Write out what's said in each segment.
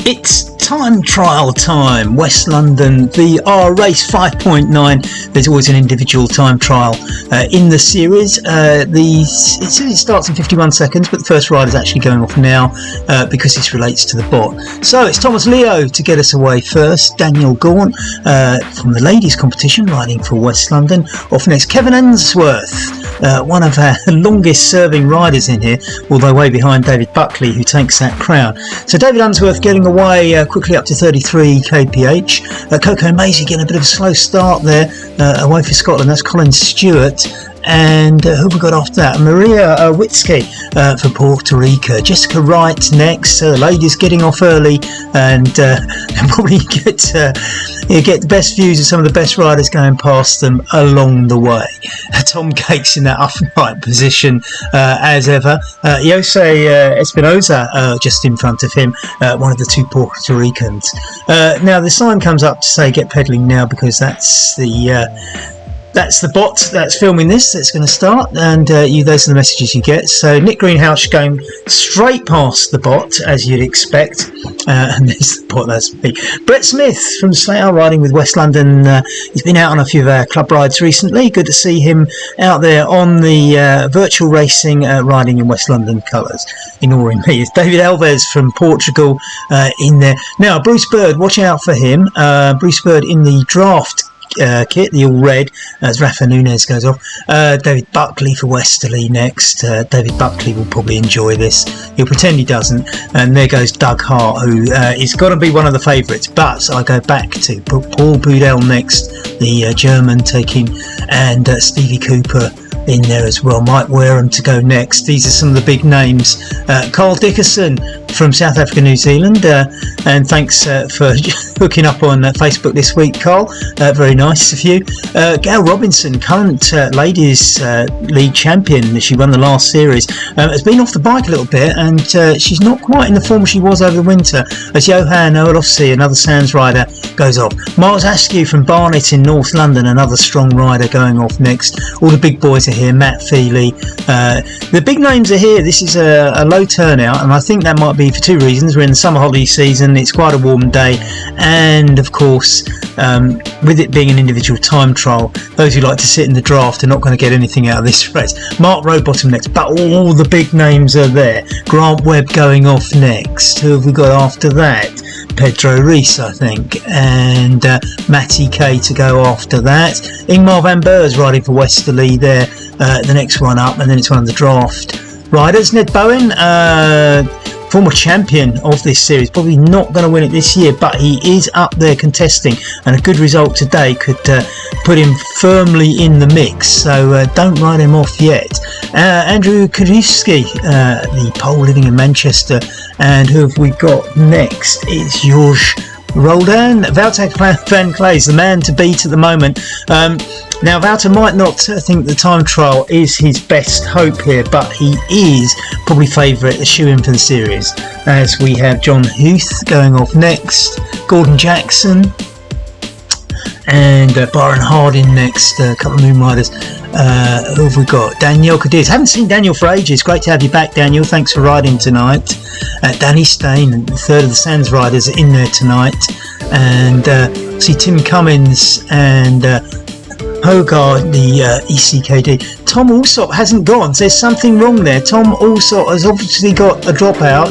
It's time trial time. West London VR race 5.9. There's always an individual time trial in the series. It starts in 51 seconds, but the first ride is actually going off now because this relates to the bot. So it's Thomas Leo to get us away first. Daniel Gaunt from the ladies competition riding for West London. Off next, Kevin Unsworth. One of our longest serving riders in here, although way behind David Buckley, who takes that crown. So David Unsworth getting away quickly up to 33 kph. Coco Maisie getting a bit of a slow start there away for Scotland. That's Colin Stewart. And who have we got after that? Maria Witzke for Puerto Rico. Jessica Wright next. Ladies getting off early and probably get the best views of some of the best riders going past them along the way. Tom Gates in that upright position as ever. Jose Espinoza just in front of him, one of the two Puerto Ricans. Now the sign comes up to say get pedaling now, because that's the bot that's filming this that's going to start, and those are the messages you get. So Nick Greenhouse going straight past the bot as you'd expect, and there's the bot, that's me. Brett Smith from Slough riding with West London. He's been out on a few of our club rides recently. Good to see him out there on the virtual racing, riding in West London colours, ignoring me. It's David Alves from Portugal in there. Now Bruce Bird, watch out for him. Bruce Bird in the draft kit, the all red, as Rafa Nunez goes off. David Buckley for Westerly next. David Buckley will probably enjoy this. He'll pretend he doesn't. And there goes Doug Hart, who is going to be one of the favourites. But I go back to Paul Budel next, the German taking, and Stevie Cooper in there as well. Mike Wareham to go next. These are some of the big names. Carl Dickerson from South Africa, New Zealand, and thanks for hooking up on Facebook this week, Carl. Very nice of you. Gail Robinson, current ladies league champion, she won the last series, has been off the bike a little bit, and she's not quite in the form she was over the winter, as Johan Olofsson, another Sands rider, goes off. Miles Askew from Barnet in North London, another strong rider, going off next. All the big boys are here. Matt Feely, the big names are here. This is a low turnout, and I think that might be for two reasons. We're in the summer holiday season, it's quite a warm day, and of course with it being an individual time trial, those who like to sit in the draft are not going to get anything out of this race. Mark Rowbottom next, but all the big names are there. Grant Webb going off next. Who have we got after that? Pedro Rees, I think, and Matty Kay to go after that. Ingmar van Beers riding for Westerly there, the next one up, and then it's one of the draft riders. Ned Bowen, former champion of this series, probably not going to win it this year, but he is up there contesting, and a good result today could put him firmly in the mix, so don't write him off yet. Andrew Kudowski, the Pole living in Manchester, and who have we got next? It's Georges Roldan. Wouter van Klees, the man to beat at the moment. Now Wouter might not think the time trial is his best hope here, but he is probably favourite, the shoe-in for the series, as we have John Huth going off next, Gordon Jackson, and Byron Harding next. A couple of moon riders. Who have we got? Daniel Cadiz. Haven't seen Daniel for ages. Great to have you back, Daniel. Thanks for riding tonight. Danny Stain, the third of the Sands riders, in there tonight, and see Tim Cummins and Hogarth, the ECKD. Tom Alsop hasn't gone, so there's something wrong there. Tom Alsop has obviously got a dropout.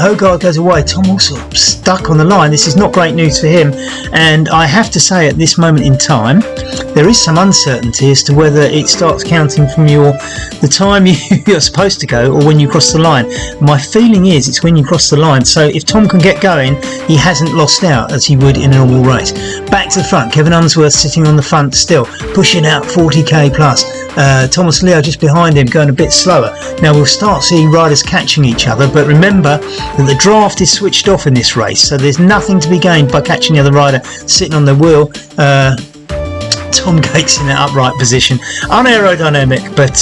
Hogarth goes away. Tom Alsop stuck on the line. This is not great news for him, and I have to say at this moment in time there is some uncertainty as to whether it starts counting from the time you're supposed to go, or when you cross the line. My feeling is it's when you cross the line, so if Tom can get going, he hasn't lost out as he would in a normal race. Back to the front, Kevin Unsworth sitting on the front still, pushing out 40k plus. Thomas Leo just behind him, going a bit slower. Now we'll start seeing riders catching each other, but remember that the draft is switched off in this race, so there's nothing to be gained by catching the other rider sitting on the wheel. Tom Gates in that upright position, unaerodynamic, but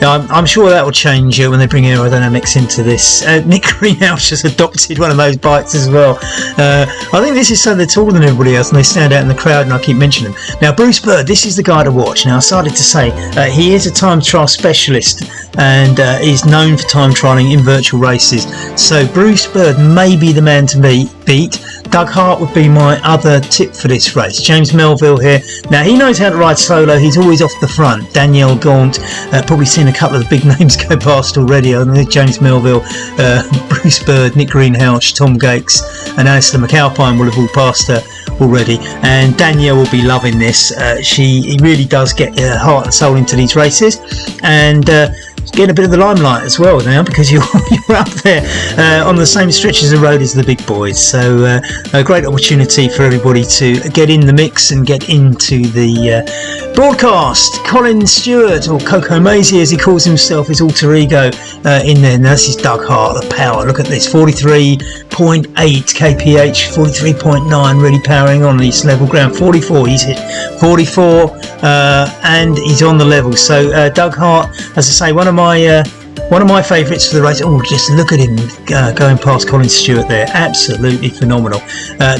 I'm sure that will change when they bring aerodynamics into this. Nick Greenhouse just adopted one of those bikes as well. I think this is so they're taller than everybody else and they stand out in the crowd, and I keep mentioning them. Now, Bruce Bird, this is the guy to watch. Now, I started to say he is a time trial specialist and is known for time trialling in virtual races. So Bruce Bird may be the man to beat. Doug Hart would be my other tip for this race. James Melville here. Now, he knows how to ride solo. He's always off the front. Danielle Gaunt, probably seen a couple of the big names go past already. I think James Melville, Bruce Bird, Nick Greenhouse, Tom Gates and Alistair McAlpine will have all passed her already. And Danielle will be loving this. He really does get heart and soul into these races. And getting a bit of the limelight as well now, because you're up there on the same stretches of road as the big boys. So a great opportunity for everybody to get in the mix and get into the broadcast. Colin Stewart, or Coco Maisie as he calls himself, his alter ego in there. Now this is Doug Hart, the power. Look at this, 43.8 kph, 43.9, really powering on this level ground. 44, he's hit 44 and he's on the level. So Doug Hart, as I say, one of my favourites for the race. Oh, just look at him going past Colin Stewart there. Absolutely phenomenal.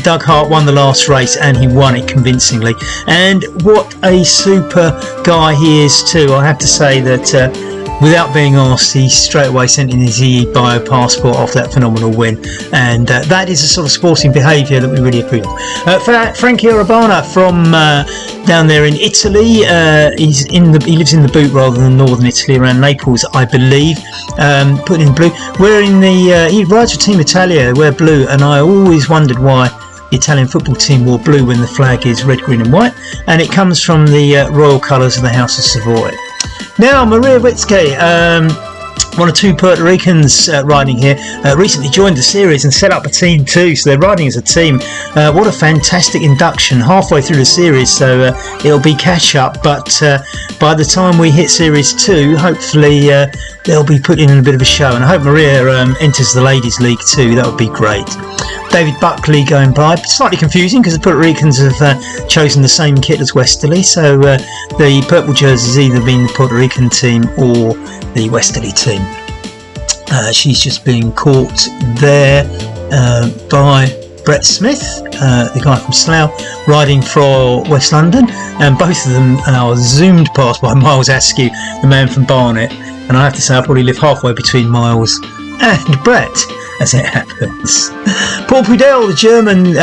Doug Hart won the last race and he won it convincingly. And what a super guy he is too. I have to say that without being asked, he straight away sent in his EU-Bio passport off that phenomenal win. And that is a sort of sporting behaviour that we really approve of. Frankie Orabana from down there in Italy. He lives in the boot rather than northern Italy, around Naples, I believe. Put in blue. He rides for Team Italia, wear blue, and I always wondered why the Italian football team wore blue when the flag is red, green and white, and it comes from the royal colours of the House of Savoy. Now, Maria Witzke, one or two Puerto Ricans riding here, recently joined the series and set up a team too, so they're riding as a team. What a fantastic induction halfway through the series, so it'll be catch up, but by the time we hit series 2, hopefully they'll be putting in a bit of a show, and I hope Maria enters the ladies league too. That would be great. David Buckley going by, slightly confusing because the Puerto Ricans have chosen the same kit as Westerly, so the purple jersey's either been the Puerto Rican team or the Westerly team. She's just being caught there by Brett Smith, the guy from Slough, riding for West London, and both of them are zoomed past by Miles Askew, the man from Barnet, and I have to say I probably live halfway between Miles and Brett, as it happens. Paul Pudell, the German,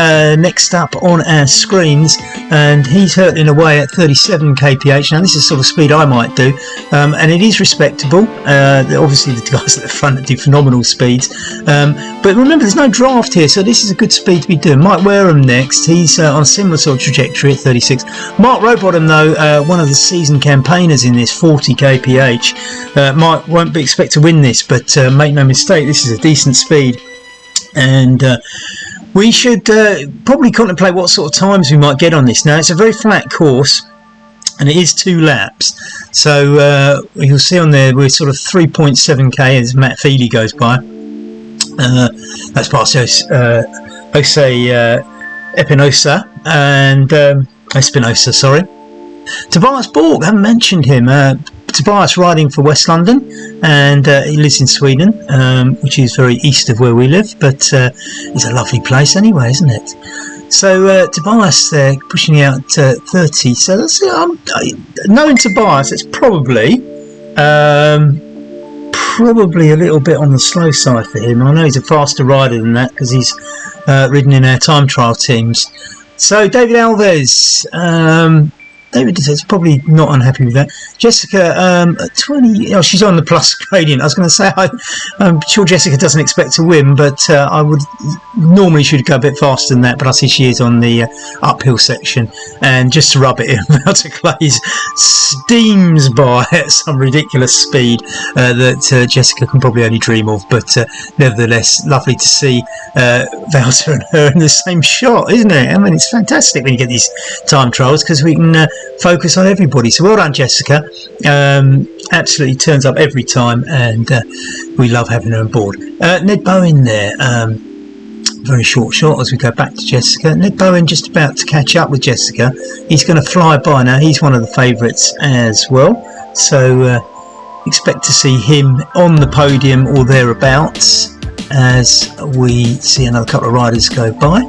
next up on our screens, and he's hurtling away at 37 kph. Now this is the sort of speed I might do, and it is respectable. Obviously the guys at the front do phenomenal speeds, but remember there's no draft here, so this is a good speed to be doing. Mike Wareham next, he's on a similar sort of trajectory at 36. Mark Rowbottom though, one of the seasoned campaigners in this, 40 kph. Mike won't be expect to win this, but make no mistake, this is a decent speed. And we should probably contemplate what sort of times we might get on this. Now it's a very flat course and it is 2 laps, so you'll see on there we're sort of 3.7k as Matt Feely goes by. That's past Espinosa and Espinosa, sorry. Tobias Borg, I haven't mentioned him. Tobias riding for West London, and he lives in Sweden, which is very east of where we live, but it's a lovely place anyway, isn't it? So Tobias there pushing out 30, so that's, knowing Tobias, it's probably a little bit on the slow side for him. I know he's a faster rider than that because he's ridden in our time trial teams. So David Alves, David is probably not unhappy with that. Jessica, 20. She's on the plus gradient. I was going to say, I'm sure Jessica doesn't expect to win, but I would normally should go a bit faster than that. But I see she is on the uphill section, and just to rub it in, Walter Clays steams by at some ridiculous speed that Jessica can probably only dream of. But nevertheless, lovely to see Walter and her in the same shot, isn't it? I mean, it's fantastic when you get these time trials because we can focus on everybody. So well done, Jessica. Absolutely turns up every time, and we love having her on board. Ned Bowen there, very short shot as we go back to Jessica. Ned Bowen just about to catch up with Jessica. He's going to fly by now. He's one of the favourites as well, so expect to see him on the podium or thereabouts as we see another couple of riders go by.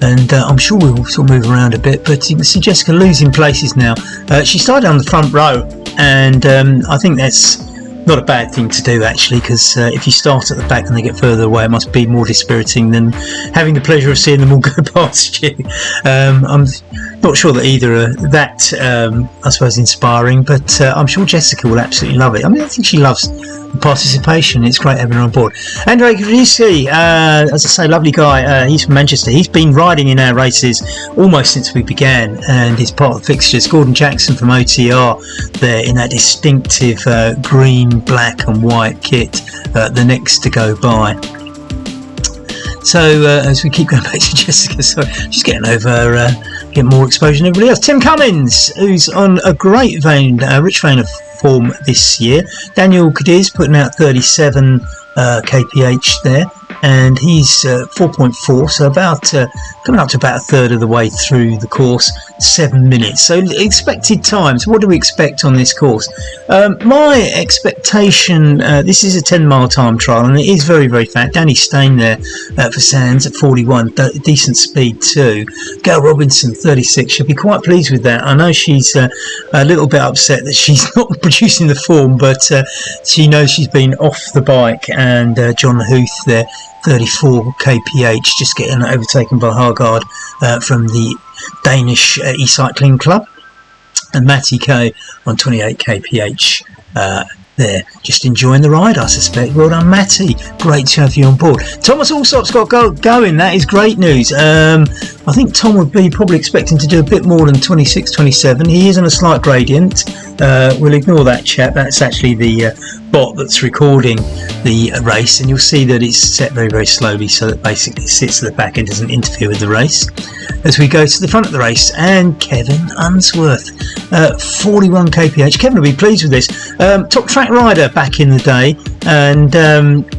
And I'm sure we'll sort of move around a bit, but you can see Jessica losing places now. She started on the front row, and I think that's not a bad thing to do, actually, because if you start at the back and they get further away, it must be more dispiriting than having the pleasure of seeing them all go past you. I'm not sure that either are that, I suppose, inspiring, but I'm sure Jessica will absolutely love it. I mean, I think she loves participation. It's great having her on board. Andrei Grzisi, as I say, lovely guy. He's from Manchester. He's been riding in our races almost since we began, and he's part of the fixtures. Gordon Jackson from OTR there in that distinctive green, black and white kit, the next to go by. So as we keep going back to Jessica, sorry, just getting over, getting more exposure than everybody else. Tim Cummins, who's on a great vein, rich vein of form this year. Daniel Cadiz putting out 37 kph there, and he's 4.4, so about coming up to about a third of the way through the course. 7 minutes. So expected times, what do we expect on this course? My expectation, this is a 10-mile time trial, and it is very, very fast. Danny Stain there for Sands at 41, decent speed too. Gail Robinson 36, she'll be quite pleased with that. I know she's a little bit upset that she's not producing the form, but she knows she's been off the bike. And John Huth there, 34 kph, just getting overtaken by Hargaard from the Danish e-cycling club, and Matty K on 28 kph there, just enjoying the ride, I suspect. Well done, Matty, great to have you on board. Thomas Allsop's got going, that is great news. I think Tom would be probably expecting to do a bit more than 26-27. He is on a slight gradient. We'll ignore that chap, that's actually the bot that's recording the race, and you'll see that it's set very, very slowly, so that basically it sits at the back and doesn't interfere with the race. As we go to the front of the race, and Kevin Unsworth, 41 kph. Kevin will be pleased with this. Top track rider back in the day, and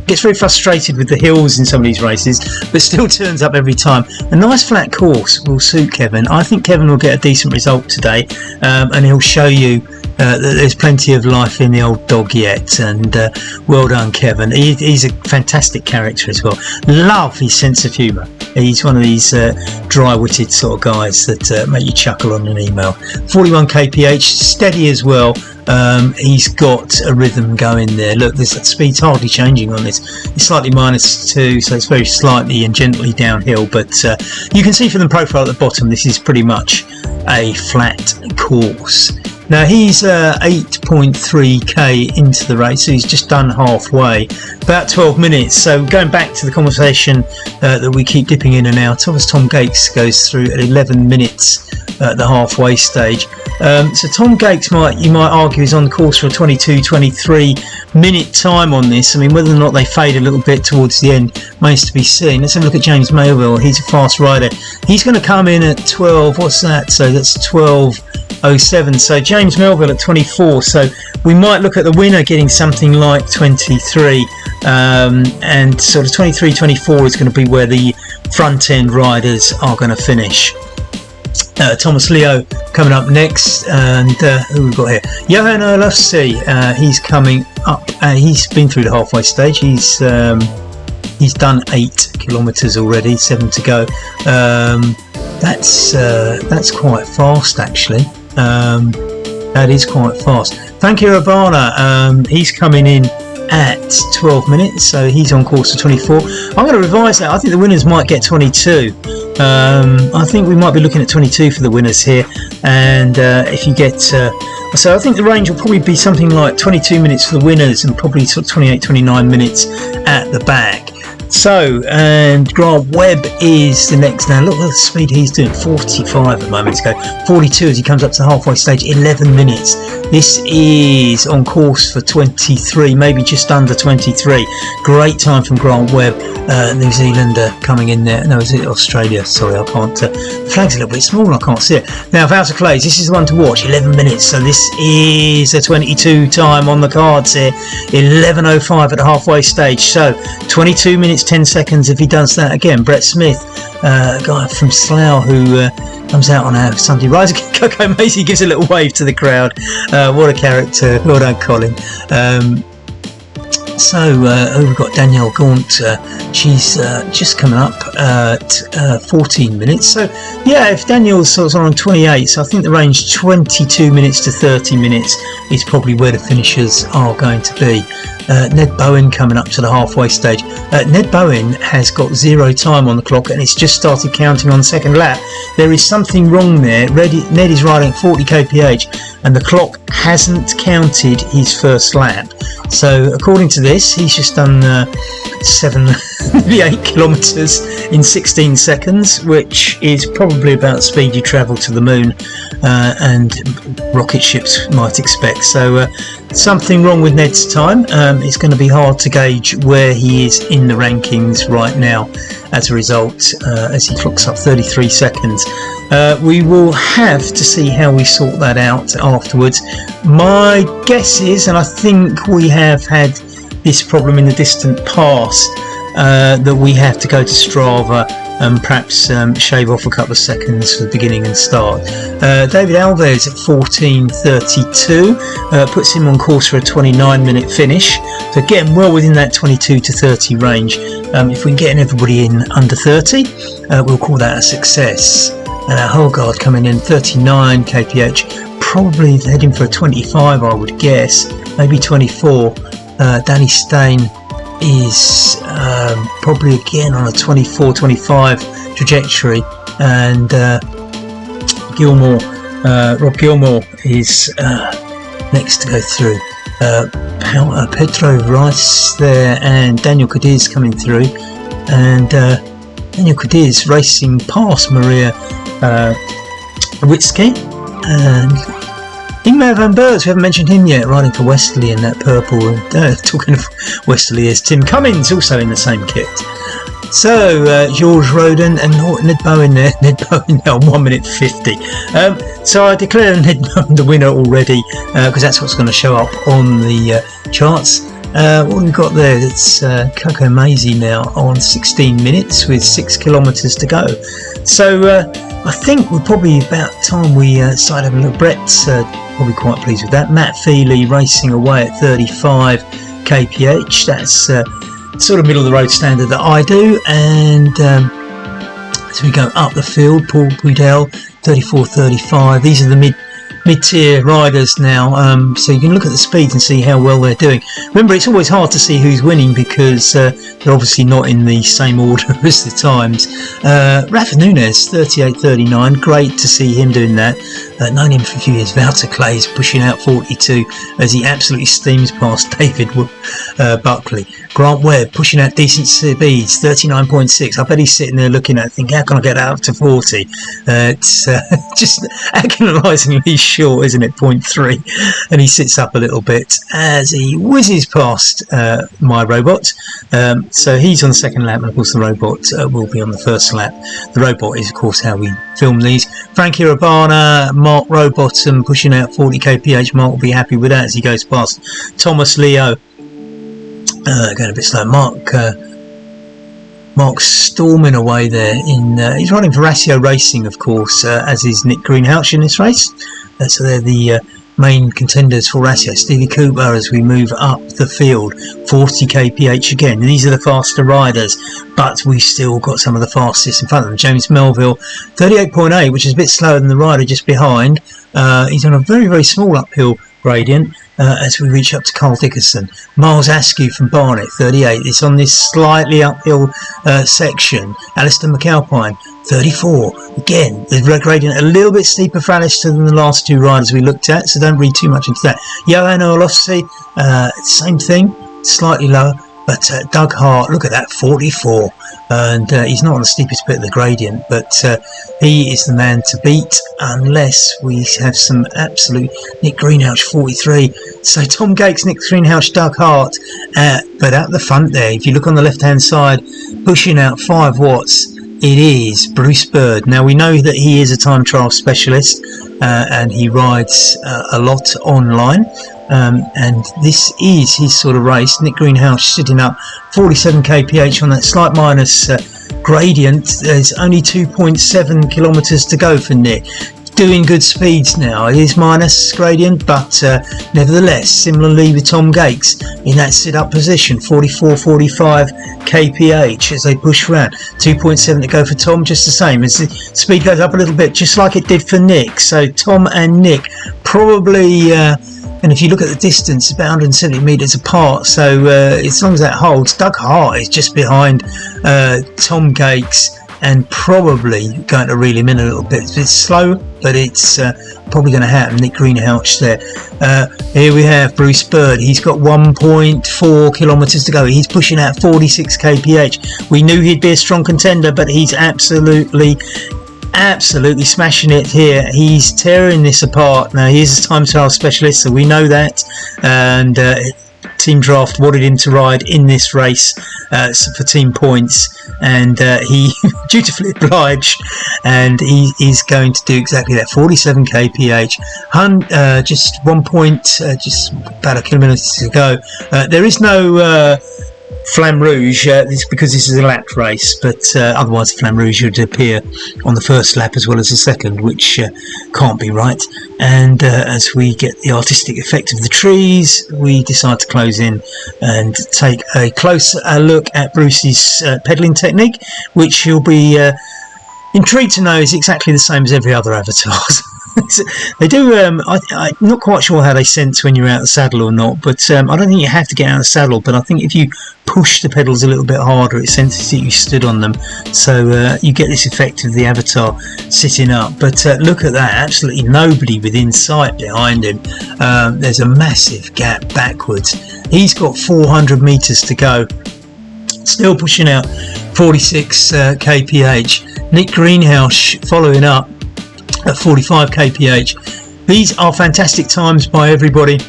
gets very frustrated with the hills in some of these races, but still turns up every time. A nice flat course will suit Kevin. I think Kevin will get a decent result today, and he'll show you that there's plenty of life in the old dog yet. And well done, Kevin. He's a fantastic character as well. Love his sense of humour. He's one of these dry-witted sort of guys that make you chuckle on an email. 41 kph, steady as well. He's got a rhythm going there. Look, the speed's hardly changing on this. It's slightly -2, so it's very slightly and gently downhill, but you can see from the profile at the bottom, this is pretty much a flat course. Now he's 8.3k into the race, so he's just done halfway, about 12 minutes. So going back to the conversation that we keep dipping in and out, Thomas Tom Gates goes through at 11 minutes at the halfway stage. So Tom Gates you might argue is on the course for a 22-23 minute time on this. I mean, whether or not they fade a little bit towards the end remains to be seen. Let's have a look at James Melville. He's a fast rider. He's going to come in at 12. What's that? So that's 12:07. So James Melville at 24. So we might look at the winner getting something like 23, and sort of 23-24 is going to be where the front end riders are going to finish. Thomas Leo coming up next, and who we've got here? Johan Olafsey, he's coming up. He's been through the halfway stage. He's done 8 kilometres already, 7 to go. That's quite fast, actually. That is quite fast. Frankie Urbana, he's coming in at 12 minutes, so he's on course for 24. I'm going to revise that. I think the winners might get 22. I think we might be looking at 22 for the winners here, and if you get so I think the range will probably be something like 22 minutes for the winners and probably sort of 28-29 minutes at the back. So, and Grant Webb is the next. Now look at the speed he's doing, 45 a moment ago, 42 as he comes up to the halfway stage, 11 minutes. This is on course for 23, maybe just under 23. Great time from Grant Webb, New Zealander coming in there. No, is it Australia? Sorry, I can't. The flag's a little bit small, I can't see it. Now, Wouter Clays, this is the one to watch, 11 minutes. So this is a 22 time on the cards here, 11:05 at the halfway stage. So 22 minutes minutes 10 seconds if he does that again. Brett Smith, a guy from Slough who comes out on our Sunday rise. Coco Maisie gives a little wave to the crowd. What a character. Well done, Colin. We've got Danielle Gaunt. She's just coming up at 14 minutes. So yeah, if Danielle's sort of on 28, so I think the range 22 minutes to 30 minutes is probably where the finishers are going to be. Ned Bowen coming up to the halfway stage. Ned Bowen has got 0 time on the clock and it's just started counting on the second lap. There is something wrong there. Ned is riding at 40 kph and the clock hasn't counted his first lap. So according to this, he's just done 8 kilometres in 16 seconds, which is probably about the speed you travel to the moon and rocket ships might expect. So something wrong with Ned's time. It's going to be hard to gauge where he is in the rankings right now as a result, as he clocks up 33 seconds. We will have to see how we sort that out afterwards. My guess is, and I think we have had this problem in the distant past, that we have to go to Strava and perhaps shave off a couple of seconds for the beginning and start. David Alves at 14:32 puts him on course for a 29-minute finish. So again, well within that 22 to 30 range. If we can get everybody in under 30, we'll call that a success. And our Holgard coming in 39 kph, probably heading for a 25, I would guess, maybe 24. Danny Stain is probably again on a 24-25 trajectory, and Rob Gilmore is next to go through. Pedro Rice there and Daniel Cadiz coming through, and Daniel Cadiz racing past Maria Witzke and Ingmar van Beurs, we haven't mentioned him yet, riding for Westerly in that purple. Talking of Westerly, is Tim Cummins also in the same kit. So George Roden and Ned Bowen there. Ned Bowen now 1 minute 50. So I declare Ned Bowen the winner already, because that's what's going to show up on the charts. What we've got there, it's Coco Maisie now on 16 minutes with 6 kilometres to go. So I think we're probably about time we started having a look. Brett's probably quite pleased with that. Matt Feely racing away at 35 kph. That's sort of middle of the road standard that I do. And as we go up the field, Paul Budell 34-35. These are the mid-tier riders now, so you can look at the speeds and see how well they're doing. Remember, it's always hard to see who's winning because they're obviously not in the same order as the times. Rafa Nunes 38-39, great to see him doing that. Known him for a few years. Wouter Clay's pushing out 42 as he absolutely steams past David Buckley. Grant Webb pushing out decent speeds, 39.6. I bet he's sitting there looking at it, thinking, how can I get that up to 40? It's just agonisingly short, isn't it? 0.3. And he sits up a little bit as he whizzes past my robot. So he's on the second lap, and of course the robot will be on the first lap. The robot is, of course, how we film these. Frankie Urbana, Mark Rowbottom pushing out 40 kph. Mark will be happy with that as he goes past Thomas Leo. Going a bit slow. Mark's storming away there. He's riding for Ratio Racing, of course, as is Nick Greenhalgh in this race. So they're the main contenders for Ratio. Stevie Cooper as we move up the field, 40 kph again. These are the faster riders, but we've still got some of the fastest in front of them. James Melville 38.8, which is a bit slower than the rider just behind. He's on a very, very small uphill gradient as we reach up to Carl Dickerson. Miles Askew from Barnet 38. It's on this slightly uphill section. Alistair McAlpine 34. Again, the gradient a little bit steeper for Alistair than the last two riders we looked at, so don't read too much into that. Johan Orlofsson, same thing, slightly lower. But Doug Hart, look at that, 44. And he's not on the steepest bit of the gradient, but he is the man to beat unless we have some absolute... Nick Greenhalgh, 43. So Tom Gates, Nick Greenhalgh, Doug Hart. But at the front there, if you look on the left-hand side, pushing out 5 watts, it is Bruce Bird. Now, we know that he is a time trial specialist and he rides a lot online. and this is his sort of race. Nick Greenhouse sitting up 47 kph on that slight minus gradient. There's only 2.7 kilometers to go for Nick. Doing good speeds now. It is minus gradient, but nevertheless, similarly with Tom Gates in that sit-up position, 44-45 kph as they push round. 2.7 to go for Tom, just the same as the speed goes up a little bit, just like it did for Nick. So Tom and Nick probably, and if you look at the distance, about 170 metres apart. So as long as that holds, Doug Hart is just behind Tom Gates, and probably going to reel him in a little bit. It's slow, but it's probably going to happen. Nick Greenhouse there. Here we have Bruce Bird. He's got 1.4 kilometres to go. He's pushing out 46 kph. We knew he'd be a strong contender, but he's absolutely smashing it here. He's tearing this apart. Now, he's a time trial specialist, so we know that. And Team Draft wanted him to ride in this race for team points, and he dutifully obliged, and he is going to do exactly that. 47 kph, just 1 point, just about a kilometre to go. There is no Flamme Rouge, because this is a lapped race, but otherwise the Flamme Rouge would appear on the first lap as well as the second, which can't be right. And as we get the artistic effect of the trees, we decide to close in and take a closer look at Bruce's pedalling technique, which you'll be intrigued to know is exactly the same as every other avatar. They do. I'm not quite sure how they sense when you're out of the saddle or not, but I don't think you have to get out of the saddle. But I think if you push the pedals a little bit harder, it senses that you stood on them, so you get this effect of the avatar sitting up. But look at that! Absolutely nobody within sight behind him. There's a massive gap backwards. He's got 400 meters to go. Still pushing out 46 kph. Nick Greenhouse following up at 45 kph. These are fantastic times by everybody,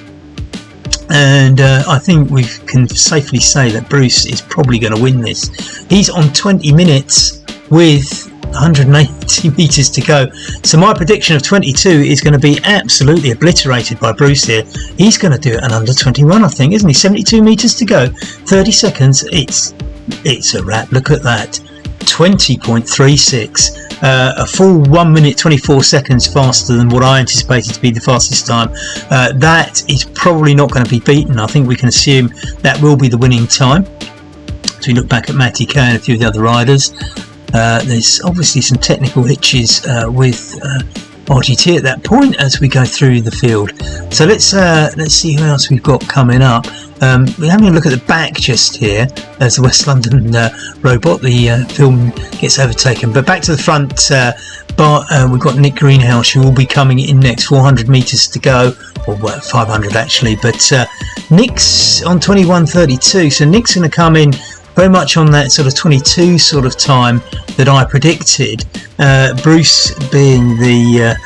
and I think we can safely say that Bruce is probably going to win this. He's on 20 minutes with 180 meters to go, so my prediction of 22 is going to be absolutely obliterated by Bruce here. He's going to do it in under 21, I think, isn't he? 72 meters to go, 30 seconds. It's a wrap. Look at that, 20.36. A full 1 minute 24 seconds faster than what I anticipated to be the fastest time. That is probably not going to be beaten. I think we can assume that will be the winning time. So we look back at Matty Kay and a few of the other riders. There's obviously some technical hitches with RGT at that point as we go through the field. So let's see who else we've got coming up. We're having a look at the back just here as the West London robot, the film gets overtaken. But back to the front, we've got Nick Greenhouse, who will be coming in next. 400 meters to go, or 500 actually. But Nick's on 21.32, so Nick's going to come in very much on that sort of 22 sort of time that I predicted. Bruce being the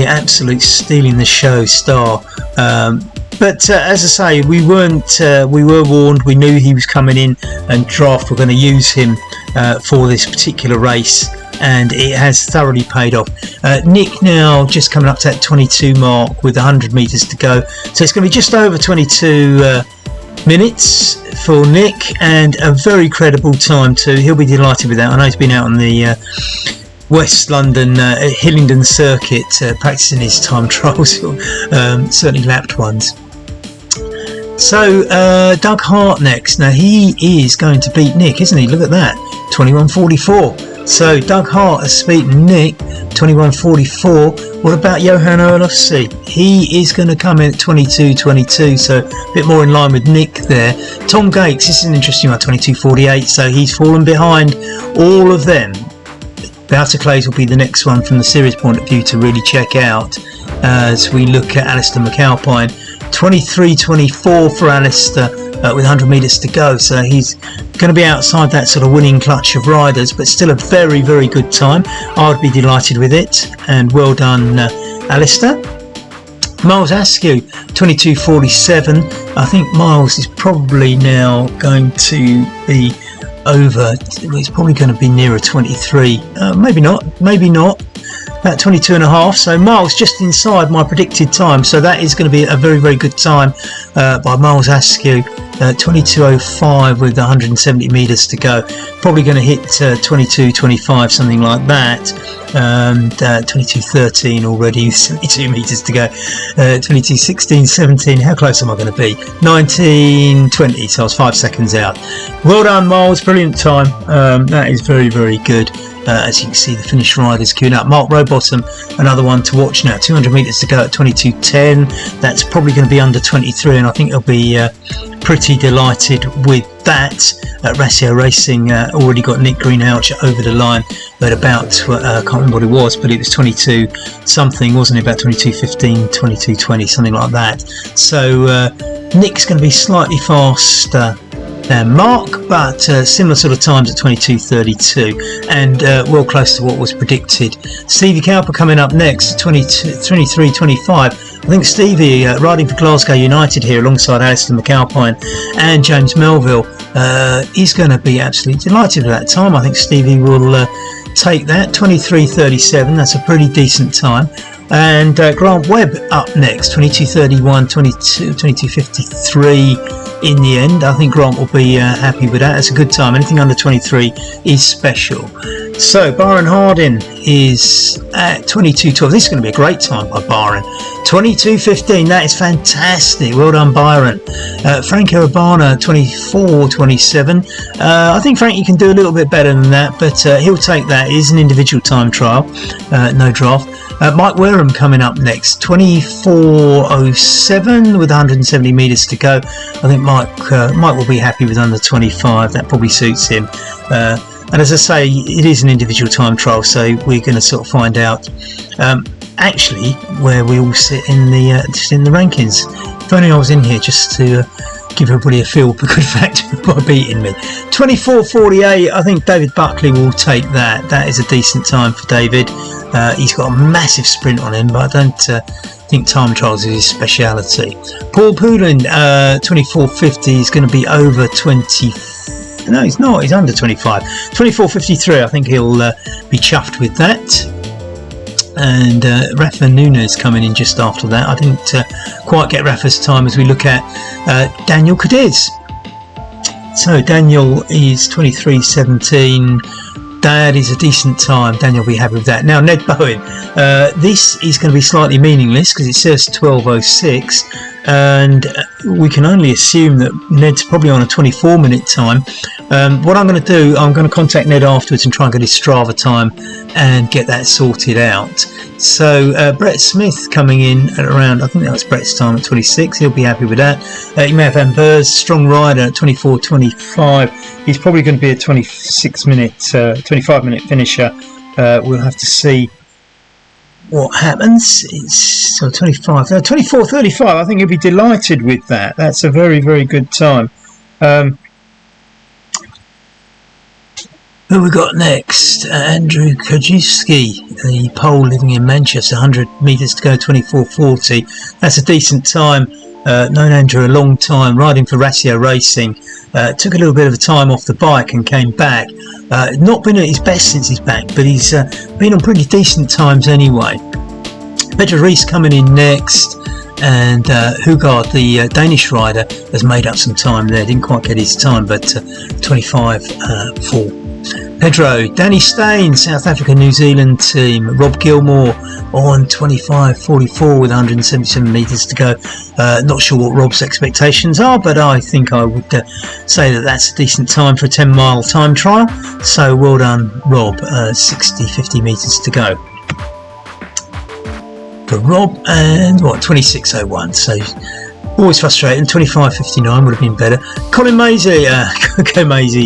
absolute stealing the show star. But as I say, we were warned. We knew he was coming in, and Draft were going to use him for this particular race, and it has thoroughly paid off. Nick now just coming up to that 22 mark with 100 meters to go, so it's going to be just over 22 minutes for Nick, and a very credible time too. He'll be delighted with that. I know he's been out on the West London Hillingdon circuit practicing his time trials, certainly lapped ones. So Doug Hart next. Now he is going to beat Nick, isn't he? Look at that, 21.44. So Doug Hart has beaten Nick, 21.44. What about Johan Olofsson? He is going to come in at 22.22, so a bit more in line with Nick there. Tom Gates, this is an interesting one, 22.48, so he's fallen behind all of them. Bouter Clays will be the next one from the series point of view to really check out as we look at Alistair McAlpine. 23.24 for Alistair with 100 metres to go, so he's going to be outside that sort of winning clutch of riders, but still a very, very good time. I would be delighted with it, and well done Alistair. Miles Askew, 22.47. I think Miles is probably now going to be over. It's probably going to be nearer 23. Maybe not. About 22 and a half. So Miles just inside my predicted time. So that is going to be a very, very good time by Miles Askew. 22.05 with 170 meters to go. Probably going to hit 22.25, something like that. 22.13 already, 72 meters to go. 22.16, 17. How close am I going to be? 19.20. So I was 5 seconds out. Well done, Miles. Brilliant time. That is very, very good. As you can see, the Finnish riders queuing up. Mark Rowbottom, another one to watch now. 200 meters to go at 22.10. That's probably going to be under 23, and I think he'll be pretty delighted with that. Ratio Racing already got Nick Greenouch over the line at about, I can't remember what it was, but it was 22 something, wasn't it? About 22.15, 22.20, something like that. So Nick's going to be slightly faster than Mark, but similar sort of times at 22.32 and well close to what was predicted. Stevie Cowper coming up next, 23.25. I think Stevie riding for Glasgow United here alongside Alistair McAlpine and James Melville is going to be absolutely delighted with that time. I think Stevie will take that. 23.37, that's a pretty decent time. And Grant Webb up next, 22.31, 22.53 in the end. I think Grant will be happy with that. That's a good time. Anything under 23 is special. So Byron Harding is at 22.12. This is going to be a great time by Byron. 22.15, that is fantastic. Well done, Byron. Frank Urbana, 24.27. I think Frank, you can do a little bit better than that, but he'll take that. It is an individual time trial, no draft. Mike Wareham coming up next, 24.07 with 170 metres to go. I think Mike will be happy with under 25. That probably suits him. And as I say, it is an individual time trial, so we're going to sort of find out actually where we all sit in the just in the rankings. If only I was in here just to give everybody a feel for good fact by beating me. 24.48. I think David Buckley will take that. That is a decent time for David. He's got a massive sprint on him, but I don't think time trials is his speciality. Paul Poulin, 24.50 is going to be over 20. No, he's not. He's under 25. 24.53. I think he'll be chuffed with that. And Rafa Nunes coming in just after that. I didn't quite get Rafa's time as we look at Daniel Cadiz. So Daniel is 23.17. That is a decent time. Daniel will be happy with that. Now Ned Bowen. This is going to be slightly meaningless because it says 12.06. And we can only assume that Ned's probably on a 24-minute time. What I'm going to do, I'm going to contact Ned afterwards and try and get his Strava time and get that sorted out. So Brett Smith coming in at around, I think that was Brett's time at 26. He'll be happy with that. You may have Van Bers, strong rider at 24.25. He's probably going to be a 25-minute finisher. We'll have to see what happens. It's so 24.35. I think you'll be delighted with that. That's a very, very good time. Who we got next? Andrew Kajewski, the Pole living in Manchester, 100 metres to go, 24.40. That's a decent time. Known Andrew a long time, riding for Ratio Racing. Took a little bit of a time off the bike and came back. Not been at his best since he's back, but he's been on pretty decent times anyway. Pedro Reis coming in next, and Hugard, the Danish rider, has made up some time there. Didn't quite get his time, but 25.4. Pedro, Danny Stain, South Africa, New Zealand team. Rob Gilmore on 25.44 with 177 metres to go. Not sure what Rob's expectations are, but I think I would say that that's a decent time for a 10-mile time trial. So well done, Rob. 50 metres to go for Rob, and 26.01. So always frustrating. 25.59 would have been better. Colin Maisie,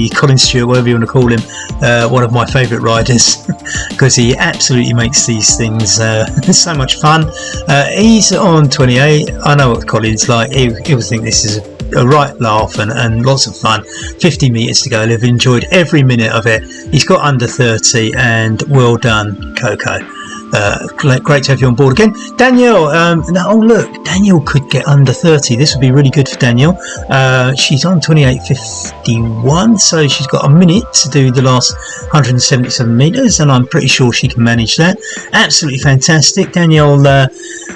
Colin Stewart, whatever you want to call him, one of my favourite riders because he absolutely makes these things so much fun. He's on 28. I know what Colin's like. He'll think this is a right laugh and lots of fun. 50 metres to go. I've enjoyed every minute of it. He's got under 30, and well done, Coco. great to have you on board again. Danielle, look, Danielle could get under 30. This would be really good for Danielle. She's on 28.51, so she's got a minute to do the last 177 metres, and I'm pretty sure she can manage that. Absolutely fantastic. Danielle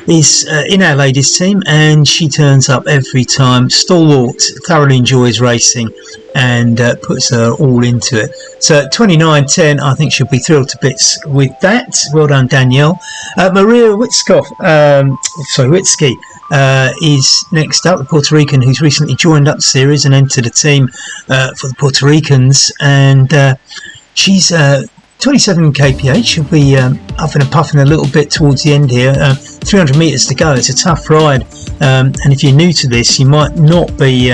is in our ladies team, and she turns up every time. Stalwart, thoroughly enjoys racing, and puts her all into it. So at 29.10, I think she'll be thrilled to bits with that. Well done, Danielle. Maria Witzky is next up, the Puerto Rican who's recently joined up the series and entered a team for the Puerto Ricans, and she's 27 kph. She'll be huffing and puffing a little bit towards the end here. 300 metres to go. It's a tough ride, and if you're new to this, you might not be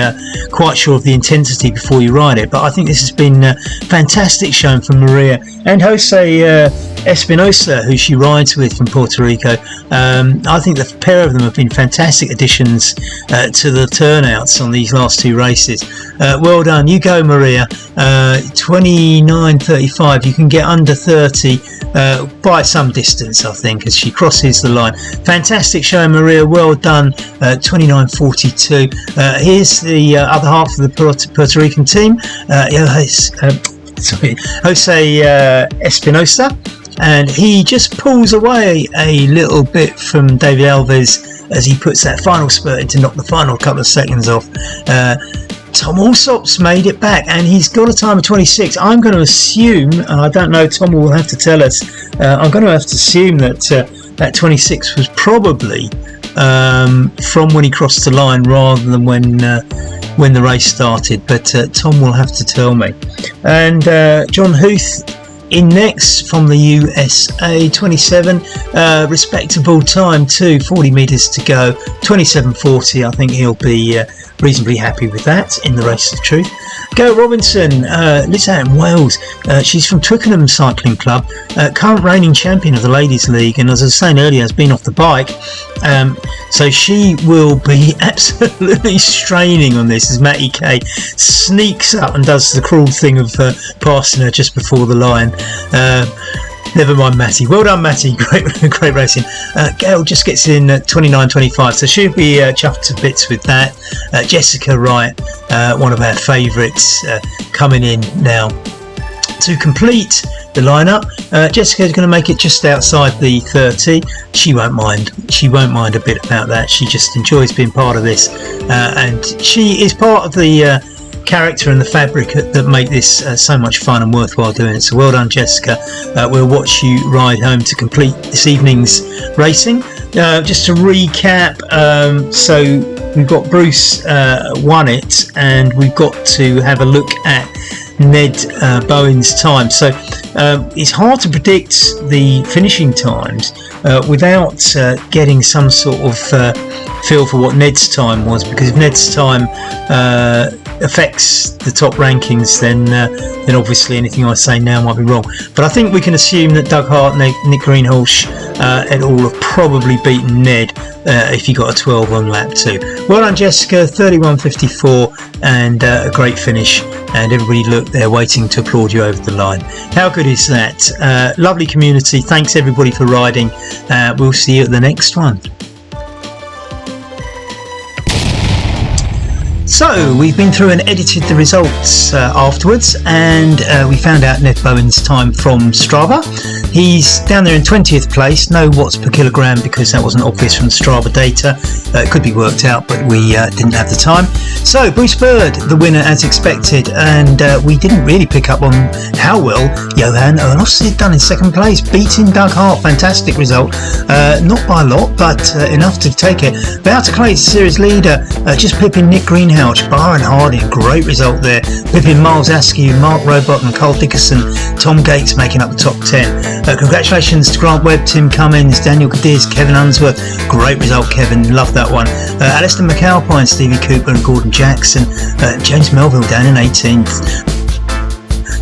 quite sure of the intensity before you ride it, but I think this has been fantastic showing from Maria and Jose Espinosa, who she rides with from Puerto Rico. I think the pair of them have been fantastic additions to the turnouts on these last two races. Well done, you go, Maria. 29.35, you can get under 30 by some distance, I think, as she crosses the line. Fantastic show, Maria, well done. 29.42. Here's the other half of the Puerto Rican team, Jose Espinosa, and he just pulls away a little bit from David Alves as he puts that final spurt in to knock the final couple of seconds off. Tom Alsop's made it back, and he's got a time of 26. I'm going to assume, and I don't know, Tom will have to tell us, I'm going to have to assume that that 26 was probably from when he crossed the line rather than when the race started, but Tom will have to tell me. And John Huth in next from the USA, 27, respectable time too, 40 metres to go, 27.40. I think he'll be reasonably happy with that in the Race of Truth. Gail Robinson lives out in Wales. She's from Twickenham Cycling Club, current reigning champion of the Ladies League, and as I was saying earlier, has been off the bike, so she will be absolutely straining on this as Matty Kay sneaks up and does the cruel thing of passing her just before the line. Never mind, Matty. Well done, Matty. Great racing. Gail just gets in at 29.25, so she'll be chuffed to bits with that. Jessica Wright, one of our favourites, coming in now to complete the lineup. Jessica's going to make it just outside the 30. She won't mind. She won't mind a bit about that. She just enjoys being part of this, and she is part of the character and the fabric that make this so much fun and worthwhile doing it. So well done, Jessica. We'll watch you ride home to complete this evening's racing. Just to recap, so we've got Bruce won it, and we've got to have a look at Ned Bowen's time. So it's hard to predict the finishing times without getting some sort of feel for what Ned's time was, because if Ned's time affects the top rankings, then obviously anything I say now might be wrong. But I think we can assume that Doug Hart, Nick Greenhalgh et al. Have probably beaten Ned if you got a 12 on lap 2. Well done, Jessica. 31.54, and a great finish, and everybody look, they're waiting to applaud you over the line. How good is that? Lovely community. Thanks everybody for riding. We'll see you at the next one. So we've been through and edited the results afterwards, and we found out Ned Bowen's time from Strava. He's down there in 20th place, no watts per kilogram, because that wasn't obvious from the Strava data. It could be worked out, but we didn't have the time. So Bruce Bird, the winner as expected, and we didn't really pick up on how well Johan Erlos had done in second place, beating Doug Hart. Fantastic result, not by a lot, but enough to take it. About to Clay, series leader, just pipping Nick Greenhalgh. Byron Harding, great result there. Pipping Miles Askew, Mark Robot and Carl Dickerson. Tom Gates making up the top 10. Congratulations to Grant Webb, Tim Cummins, Daniel Cadiz, Kevin Unsworth. Great result, Kevin. Love that one. Alistair McAlpine, Stevie Cooper and Gordon Jackson. James Melville down in 18th.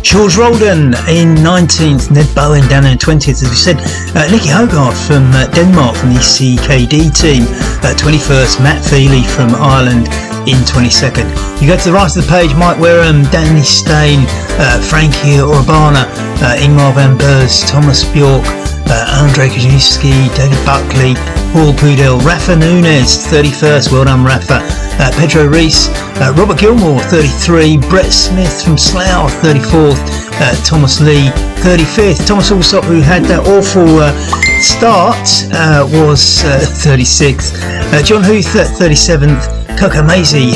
George Roldan in 19th, Ned Bowen down in 20th, as we said. Nicky Hogarth from Denmark from the CKD team, 21st. Matt Feely from Ireland in 22nd. You go to the right of the page, Mike Wareham, Danny Stain, Frankie Urbana, Ingmar van Beurs, Thomas Bjork, Andrei Kajewski, David Buckley, Paul Pudell, Rafa Nunes, 31st, well done Rafa, Pedro Reis, Robert Gilmore, 33, Brett Smith from Slough, 34th, Thomas Lee, 35th, Thomas Alsop, who had that awful start, was 36th, John Huth, 37th, Coco Maisie,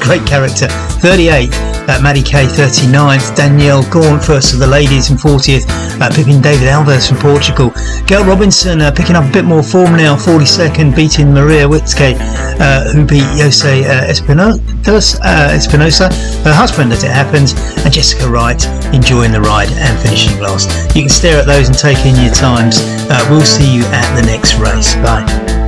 great character, 38th, Maddie Kay, 39th, Danielle Gaunt, first of the ladies, and 40th, Pippin David Alves from Portugal. Gail Robinson picking up a bit more form now, 42nd, beating Maria Witzke, who beat Jose Espinosa, her husband as it happens, and Jessica Wright enjoying the ride and finishing last. You can stare at those and take in your times. We'll see you at the next race. Bye.